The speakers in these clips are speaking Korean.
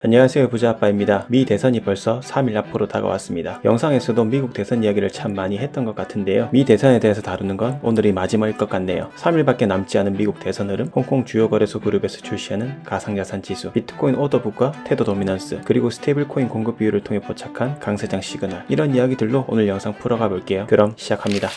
안녕하세요, 부자아빠입니다. 미 대선이 벌써 3일 앞으로 다가왔습니다. 영상에서도 미국 대선 이야기를 참 많이 했던 것 같은데요. 미 대선에 대해서 다루는 건 오늘이 마지막일 것 같네요. 3일밖에 남지 않은 미국 대선 흐름, 홍콩 주요 거래소 그룹에서 출시하는 가상자산 지수, 비트코인 오더북과 테더 도미넌스, 그리고 스테이블코인 공급 비율을 통해 포착한 강세장 시그널, 이런 이야기들로 오늘 영상 풀어가 볼게요. 그럼 시작합니다.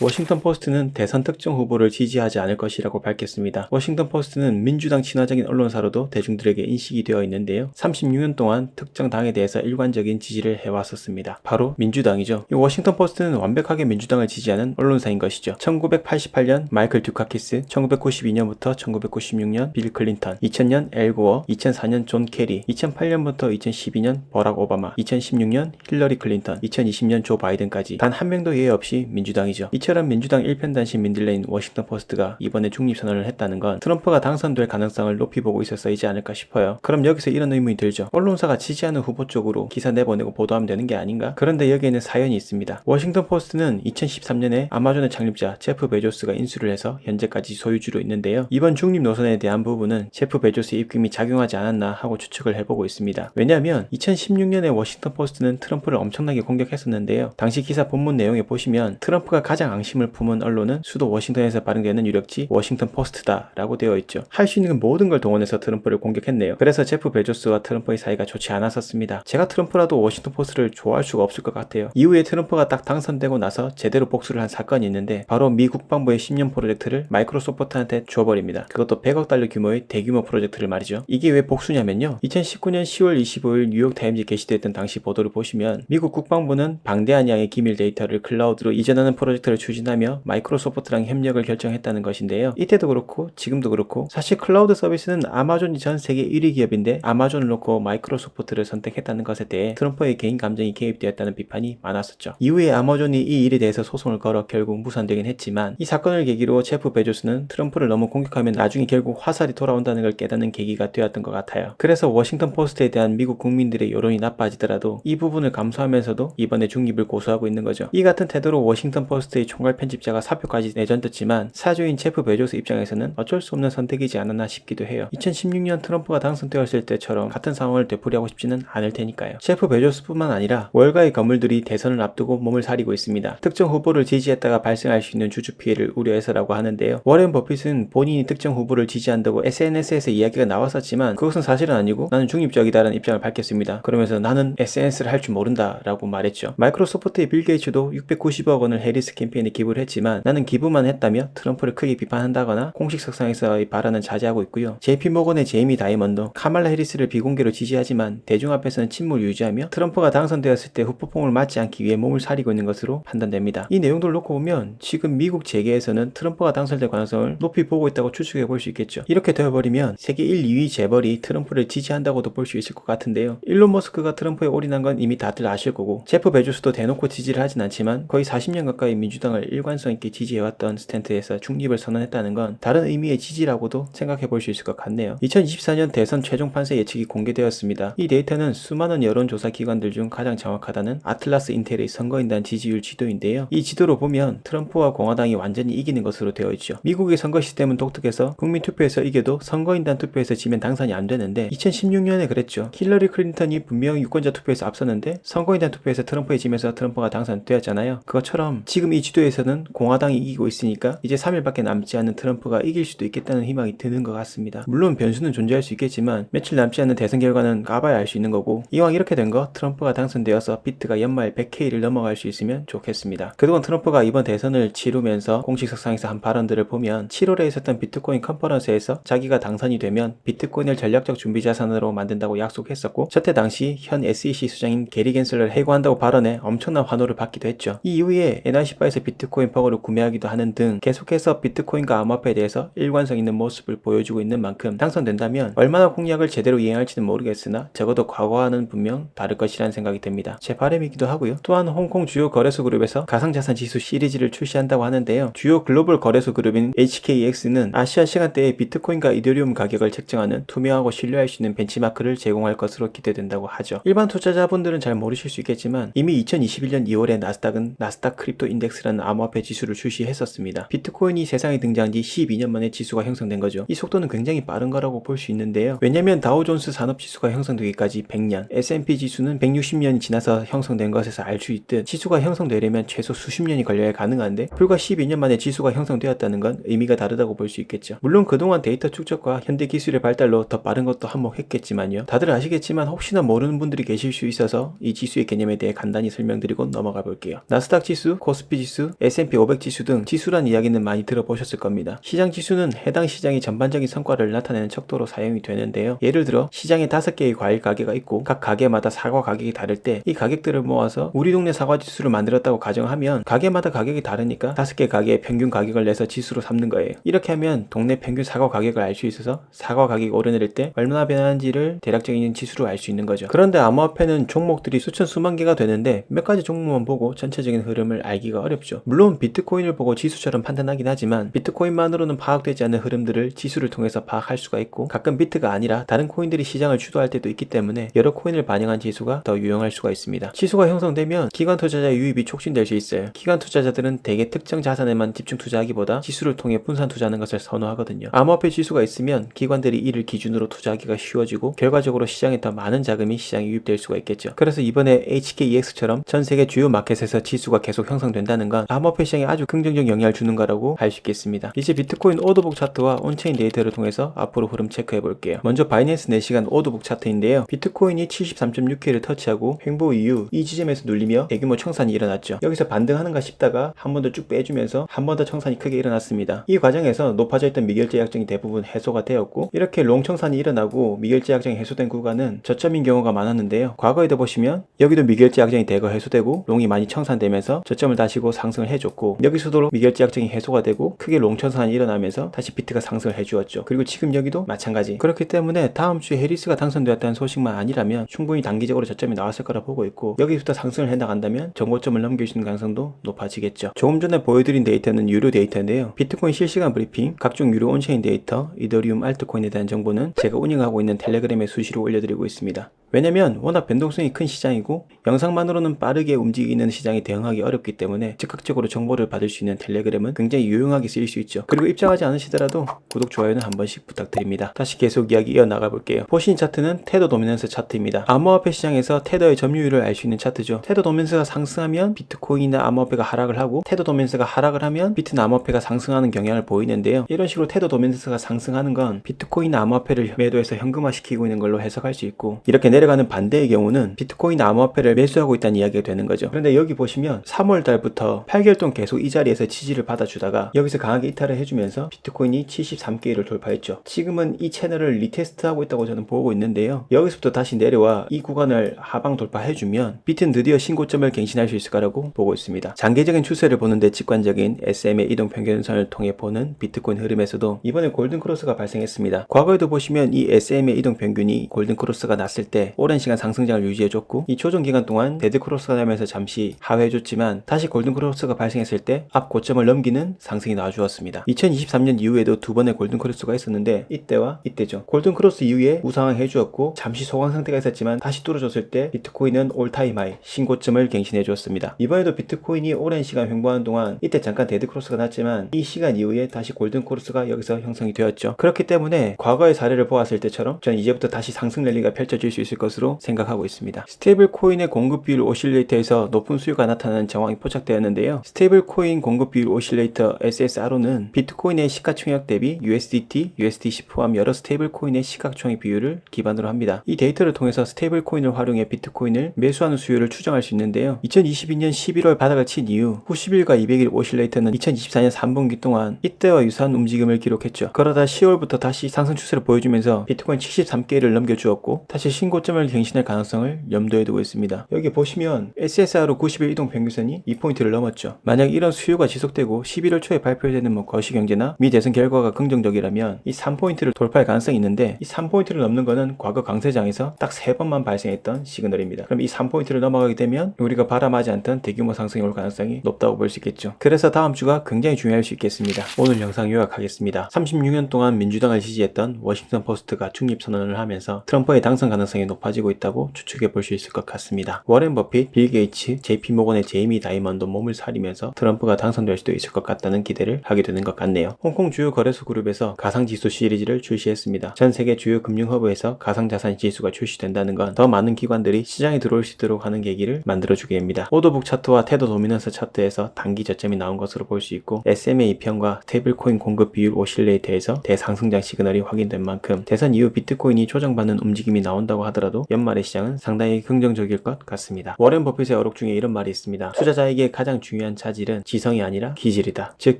워싱턴 포스트는 대선 특정 후보를 지지하지 않을 것이라고 밝혔습니다. 워싱턴 포스트는 민주당 친화적인 언론사로도 대중들에게 인식이 되어 있는데요. 36년 동안 특정 당에 대해서 일관적인 지지를 해왔었습니다. 바로 민주당이죠. 이 워싱턴 포스트는 완벽하게 민주당을 지지하는 언론사인 것이죠. 1988년 마이클 듀카키스, 1992년부터 1996년 빌 클린턴, 2000년 엘 고어, 2004년 존 케리, 2008년부터 2012년 버락 오바마, 2016년 힐러리 클린턴, 2020년 조 바이든까지 단 한 명도 예외 없이 민주당이죠. 이처럼 민주당 일편단심 민들레인 워싱턴 포스트가 이번에 중립선언을 했다는 건 트럼프가 당선될 가능성을 높이 보고 있어서이지 않을까 싶어요. 그럼 여기서 이런 의문이 들죠. 언론사가 지지하는 후보 쪽으로 기사 내보내고 보도하면 되는 게 아닌가? 그런데 여기에는 사연이 있습니다. 워싱턴 포스트는 2013년에 아마존의 창립자 제프 베조스가 인수를 해서 현재까지 소유주로 있는데요. 이번 중립 노선에 대한 부분은 제프 베조스의 입김이 작용하지 않았나 하고 추측을 해보고 있습니다. 왜냐하면 2016년에 워싱턴 포스트는 트럼프를 엄청나게 공격했었는데요. 당시 기사 본문 내용에 보시면 트럼프가 가장 앙심을 품은 언론은 수도 워싱턴에서 발행되는 유력지 워싱턴 포스트다 라고 되어 있죠. 할 수 있는 모든 걸 동원해서 트럼프를 공격했네요. 그래서 제프 베조스와 트럼프의 사이가 좋지 않았었습니다. 제가 트럼프라도 워싱턴 포스트를 좋아할 수가 없을 것 같아요. 이후에 트럼프가 딱 당선되고 나서 제대로 복수를 한 사건이 있는데 바로 미 국방부의 10년 프로젝트를 마이크로소프트한테 줘버립니다. 그것도 100억 달러 규모의 대규모 프로젝트를 말이죠. 이게 왜 복수냐면요. 2019년 10월 25일 뉴욕타임즈에 게시됐던 당시 보도를 보시면 미국 국방부는 방대한 양의 기밀 데이터를 클라우드로 이전하는 프로젝트를 추진하며 마이크로소프트랑 협력을 결정했다는 것인데요. 이때도 그렇고 지금도 그렇고 사실 클라우드 서비스는 아마존이 전 세계 1위 기업인데 아마존을 놓고 마이크로소프트를 선택했다는 것에 대해 트럼프의 개인 감정이 개입되었다는 비판이 많았었죠. 이후에 아마존이 이 일에 대해서 소송을 걸어 결국 무산되긴 했지만 이 사건을 계기로 제프 베조스는 트럼프를 너무 공격하면 나중에 결국 화살이 돌아온다는 걸 깨닫는 계기가 되었던 것 같아요. 그래서 워싱턴 포스트에 대한 미국 국민들의 여론이 나빠지더라도 이 부분을 감수하면서도 이번에 중립을 고수하고 있는 거죠. 이 같은 태도로 워싱턴 포스트의 총괄 편집자가 사표까지 내던졌지만 사주인 제프 베조스 입장에서는 어쩔 수 없는 선택이지 않았나 싶기도 해요. 2016년 트럼프가 당선되었을 때처럼 같은 상황을 되풀이하고 싶지는 않을 테니까요. 제프 베조스뿐만 아니라 월가의 건물들이 대선을 앞두고 몸을 사리고 있습니다. 특정 후보를 지지했다가 발생할 수 있는 주주 피해를 우려해서라고 하는데요. 워렌 버핏은 본인이 특정 후보를 지지한다고 SNS에서 이야기가 나왔었지만 그것은 사실은 아니고 나는 중립적이다라는 입장을 밝혔습니다. 그러면서 나는 SNS를 할 줄 모른다 라고 말했죠. 마이크로소프트의 빌 게이츠도 690억 원을 해리스 캠페인에 기부를 했지만 나는 기부만 했다며 트럼프를 크게 비판한다거나 공식 석상에서의 발언은 자제하고 있고요. JP 모건의 제이미 다이먼도 카말라 해리스를 비공개로 지지하지만 대중 앞에서는 침묵을 유지하며 트럼프가 당선되었을 때 후폭풍을 맞지 않기 위해 몸을 사리고 있는 것으로 판단됩니다. 이 내용들을 놓고 보면 지금 미국 재계에서는 트럼프가 당선될 가능성을 높이 보고 있다고 추측해 볼 수 있겠죠. 이렇게 되어버리면 세계 1, 2위 재벌이 트럼프를 지지한다고도 볼 수 있을 것 같은데요. 일론 머스크가 트럼프에 올인한 건 이미 다들 아실 거고 제프 베조스도 대놓고 지지를 하진 않지만 거의 40년 가까이 민주당을 일관성 있게 지지해왔던 스탠트에서 중립을 선언했다는 건 다른 의미의 지지라고도 생각해 볼 수 있을 것 같네요. 2024년 대선 최종 판세 예측이 공개되었습니다. 이 데이터는 수많은 여론조사 기관들 중 가장 정확하다는 아틀라스 인텔의 선거인단 지지율 지도인데요. 이 지도로 보면 트럼프와 공화당이 완전히 이기는 것으로 되어 있죠. 미국의 선거 시스템은 독특해서 국민 투표에서 이겨도 선거인단 투표에서 지면 당선이 안 되는데 2016년에 그랬죠. 힐러리 클린턴이 분명 유권자 투표에서 앞섰는데 선거인단 투표에서 트럼프에 지면서 트럼프가 당선되었잖아요. 그것처럼 지금 이 지도에서는 공화당이 이기고 있으니까 이제 3일밖에 남지 않은 트럼프가 이길 수도 있겠다는 희망이 드는 것 같습니다. 물론 변수는 존재할 수 있겠지만 며칠 남지 않은 대선 결과는 까봐야 알 수 있는 거고 이왕 이렇게 된 거 트럼프가 당선되어서 비트가 연말 100K를 넘어갈 수 있으면 좋겠습니다. 그동안 트럼프가 이번 대선을 치르면서 공식 석상에서 한 발언들을 보면 7월에 있었던 비트코인 컨퍼런스에서 자기가 당선이 되면 비트코인을 전략적 준비 자산으로 만든다고 약속했었고 저때 당시 현 SEC 수장인 게리 겐슬러를 해고한다고 발언해 엄청난 환호를 받기도 했죠. 이 이후에 NRC바에서 비트코인 퍼그를 구매하기도 하는 등 계속해서 비트코인과 암호화폐에 대해서 일관성 있는 모습을 보여주고 있는 만큼 당선된다면 얼마나 공약을 제대로 이행할지는 모르겠으나 적어도 과거와는 분명 다를 것이라는 생각이 듭니다. 제 바람이기도 하고요. 또한 홍콩 주요 거래소 그룹에서 가상자산 지수 시리즈를 출시한다고 하는데요. 주요 글로벌 거래소 그룹인 HKEX는 아시아 시간대에 비트코인과 이더리움 가격을 책정하는 투명하고 신뢰할 수 있는 벤치마크를 제공할 것으로 기대된다고 하죠. 일반 투자자분들은 잘 모르실 수 있겠지만 이미 2021년 2월에 나스닥은 나스닥 크립토 인덱스라는 암호화폐 지수를 출시했었습니다. 비트코인이 세상에 등장한 지 12년 만에 지수가 형성된 거죠. 이 속도는 굉장히 빠른 거라고 볼 수 있는데요. 왜냐면 다우존스 산업지수가 형성되기까지 100년, S&P 지수는 160년이 지나서 형성된 것에서 알 수 있듯 지수가 형성되려면 최소 수십 년이 걸려야 가능한데 불과 12년 만에 지수가 형성되었다는 건 의미가 다르다고 볼 수 있겠죠. 물론 그동안 데이터 축적과 현대 기술의 발달로 더 빠른 것도 한몫했겠지만요. 다들 아시겠지만 혹시나 모르는 분들이 계실 수 있어서 이 지수의 개념에 대해 간단히 설명드리고 넘어가 볼게요. 나스닥 지수, 코스피 지수, S&P 500 지수 등 지수란 이야기는 많이 들어보셨을 겁니다. 시장 지수는 해당 시장의 전반적인 성과를 나타내는 척도로 사용이 되는데요. 예를 들어 시장에 5개의 과일 가게가 있고 각 가게마다 사과 가격이 다를 때 이 가격들을 모아서 우리 동네 사과 지수를 만들었다고 가정하면 가게마다 가격이 다르니까 5개 가게의 평균 가격을 내서 지수로 삼는 거예요. 이렇게 하면 동네 평균 사과 가격을 알 수 있어서 사과 가격이 오르내릴 때 얼마나 변하는지를 대략적인 지수로 알 수 있는 거죠. 그런데 암호화폐는 종목들이 수천 수만 개가 되는데 몇 가지 종목만 보고 전체적인 흐름을 알기가 어렵죠. 물론 비트코인을 보고 지수처럼 판단하긴 하지만 비트코인만으로는 파악되지 않는 흐름들을 지수를 통해서 파악할 수가 있고 가끔 비트가 아니라 다른 코인들이 시장을 주도할 때도 있기 때문에 여러 코인을 반영한 지수가 더 유용할 수가 있습니다. 지수가 형성되면 기관 투자자의 유입이 촉진될 수 있어요. 기관 투자자들은 대개 특정 자산에만 집중 투자하기보다 지수를 통해 분산 투자하는 것을 선호하거든요. 암호화폐 지수가 있으면 기관들이 이를 기준으로 투자하기가 쉬워지고 결과적으로 시장에 더 많은 자금이 시장에 유입될 수가 있겠죠. 그래서 이번에 HKEX처럼 전 세계 주요 마켓에서 지수가 계속 형성된다는 건 암호화폐 시장에 아주 긍정적 영향을 주는 거라고 할 수 있겠습니다. 이제 비트코인 오더북 차트와 온체인 데이터를 통해서 앞으로 흐름 체크해 볼게요. 먼저 바이낸스 4시간 오더북 차트인데요. 비트코인이 73.6K를 터치하고 횡보 이후 이 지점에서 눌리며 대규모 청산이 일어났죠. 여기서 반등하는가 싶다가 한 번 더 쭉 빼주면서 한 번 더 청산이 크게 일어났습니다. 이 과정에서 높아져 있던 미결제 약정이 대부분 해소가 되었고 이렇게 롱 청산이 일어나고 미결제 약정이 해소된 구간은 저점인 경우가 많았는데요. 과거에도 보시면 여기도 미결제 약정이 대거 해소되고 롱이 많이 청산되면서 저점을 다시고 상승을 해줬고 여기서도 미결제 약정이 해소가 되고 크게 롱 청산이 일어나면서 다시 비트가 상승을 해주었죠. 그리고 지금 여기도 마찬가지. 그렇기 때문에 다음 주에 해리스가 당선되었다는 소식만 아니라면 충분히 단기적으로 저점이 나왔을 거라 보고 있고 여기부터 상승을 해나간다면 정고점을 넘길 수 있는 가능성도 높아지겠죠. 조금 전에 보여드린 데이터는 유료 데이터인데요. 비트코인 실시간 브리핑, 각종 유료 온체인 데이터, 이더리움 알트코인에 대한 정보는 제가 운영하고 있는 텔레그램에 수시로 올려드리고 있습니다. 왜냐면 워낙 변동성이 큰 시장이고 영상만으로는 빠르게 움직이는 시장에 대응하기 어렵기 때문에 즉각적으로 정보를 받을 수 있는 텔레그램은 굉장히 유용하게 쓰일 수 있죠. 그리고 입장하지 않으시더라도 구독, 좋아요는 한 번씩 부탁드립니다. 다시 계속 이야기 이어나가 볼게요. 보신 차트는 테더 도미넌스 차트입니다. 암호화폐 시장에서 테더의 점유율을 알 수 있는 차트죠. 테더 도미넌스가 상승하면 비트코인이나 암호화폐가 하락을 하고 테더 도미넌스가 하락을 하면 비트나 암호화폐가 상승하는 경향을 보이는데요. 이런 식으로 테더 도미넌스가 상승하는 건 비트코인이나 암호화폐를 매도해서 현금화시키고 있는 걸로 해석할 수 있고 이렇게 내려가는 반대의 경우는 비트코인 암호화폐를 매수하고 있다는 이야기가 되는 거죠. 그런데 여기 보시면 3월 달부터 8개월 동안 계속 이 자리에서 지지를 받아주다가 여기서 강하게 이탈을 해주면서 비트코인이 73K를 돌파했죠. 지금은 이 채널을 리테스트하고 있다고 저는 보고 있는데요. 여기서부터 다시 내려와 이 구간을 하방 돌파해주면 비트는 드디어 신고점을 갱신할 수 있을 거라고 보고 있습니다. 장기적인 추세를 보는데 직관적인 SM의 이동 평균선을 통해 보는 비트코인 흐름에서도 이번에 골든크로스가 발생했습니다. 과거에도 보시면 이 SM의 이동 평균이 골든크로스가 났을 때 오랜 시간 상승장을 유지해줬고 이 조정 기간 동안 데드크로스가 나면서 잠시 하회해줬지만 다시 골든크로스가 발생했을 때 앞 고점을 넘기는 상승이 나와주었습니다. 2023년 이후에도 두 번의 골든크로스가 있었는데 이때와 이때죠. 골든크로스 이후에 우상향 해주었고 잠시 소강 상태가 있었지만 다시 뚫어줬을 때 비트코인은 올타임 하이 신고점을 갱신해주었습니다. 이번에도 비트코인이 오랜 시간 횡보하는 동안 이때 잠깐 데드크로스가 났지만 이 시간 이후에 다시 골든크로스가 여기서 형성이 되었죠. 그렇기 때문에 과거의 사례를 보았을 때처럼 저는 이제부터 다시 상승 랠리가 펼쳐질 수 있을 것으로 생각하고 있습니다. 스테이블 코인의 공급 비율 오실레이터에서 높은 수요가 나타나는 정황이 포착되었는데요. 스테이블 코인 공급 비율 오실레이터 SSRO는 비트코인의 시가총액 대비 USDT, USDC 포함 여러 스테이블 코인의 시가총액 비율을 기반으로 합니다. 이 데이터를 통해서 스테이블 코인을 활용해 비트코인을 매수하는 수요를 추정할 수 있는데요. 2022년 11월 바닥을 친 이후 90일과 200일 오실레이터는 2024년 3분기 동안 이때와 유사한 움직임을 기록했죠. 그러다 10월부터 다시 상승 추세를 보여주면서 비트코인 73K를 넘겨주었고 다시 신고점을 갱신할 가능성을 염두에 두고 있습니다. 여기 보시면 SSRO 90일 이동 평균선이 2포인트를 넘었죠. 만약 이런 수요가 지속되고 11월 초에 발표되는 거시경제나 미 대선 결과가 긍정적이라면 이 3포인트를 돌파할 가능성이 있는데 이 3포인트를 넘는 거는 과거 강세장에서 딱 3번만 발생했던 시그널입니다. 그럼 이 3포인트를 넘어가게 되면 우리가 바람하지 않던 대규모 상승이 올 가능성이 높다고 볼 수 있겠죠. 그래서 다음 주가 굉장히 중요할 수 있겠습니다. 오늘 영상 요약하겠습니다. 36년 동안 민주당을 지지했던 워싱턴 포스트가 중립선언을 하면서 트럼프의 당선 가능성이 높아지고 있다고 추측해 볼 수 있을 것 같습니다. 워렌 버핏, 빌 게이츠, JP 모건의 제이미 다이먼도 몸을 사리면서 트럼프가 당선될 수도 있을 것 같다는 기대를 하게 되는 것 같네요. 홍콩 주요 거래소 그룹에서 가상지수 시리즈를 출시했습니다. 전 세계 주요 금융허브에서 가상자산 지수가 출시된다는 건 더 많은 기관들이 시장에 들어올 수 있도록 하는 계기를 만들어주게 됩니다. 오더북 차트와 테더 도미넌스 차트에서 단기 저점이 나온 것으로 볼 수 있고 SMA 2편과 스테이블코인 공급 비율 오실레이터에서 대상승장 시그널이 확인된 만큼 대선 이후 비트코인이 조정받는 움직임이 나온다고 하더라도 연말의 시장은 상당히 긍정적일 것 같습니다. 워렌 버핏의 어록 중에 이런 말이 있습니다. 투자자에게 가장 중요한 차질은 지성이 아니라 기질이다. 즉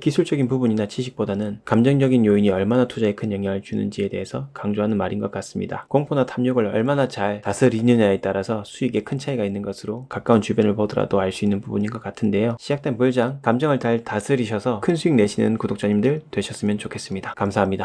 기술적인 부분이나 지식보다는 감정적인 요인이 얼마나 투자에 큰 영향을 주는지에 대해서 강조하는 말인 것 같습니다. 공포나 탐욕을 얼마나 잘 다스리느냐에 따라서 수익에 큰 차이가 있는 것으로 가까운 주변을 보더라도 알 수 있는 부분인 것 같은데요. 시작된 불장, 감정을 잘 다스리셔서 큰 수익 내시는 구독자님들 되셨으면 좋겠습니다. 감사합니다.